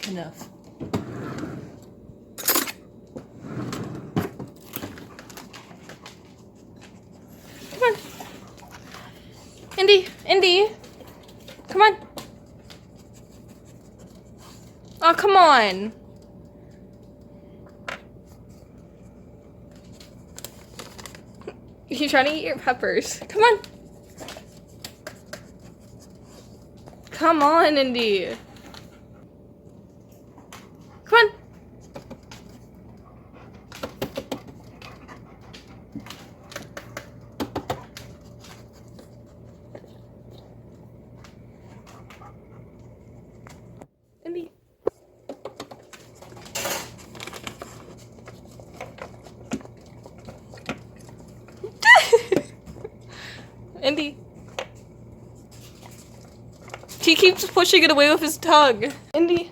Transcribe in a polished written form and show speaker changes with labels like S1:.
S1: Enough. Come on. Indy. Come on. Oh, come on. You're trying to eat your peppers. Come on. Come on, Indy. Come on. Indy. Indy. He keeps pushing it away with his tongue. Indy.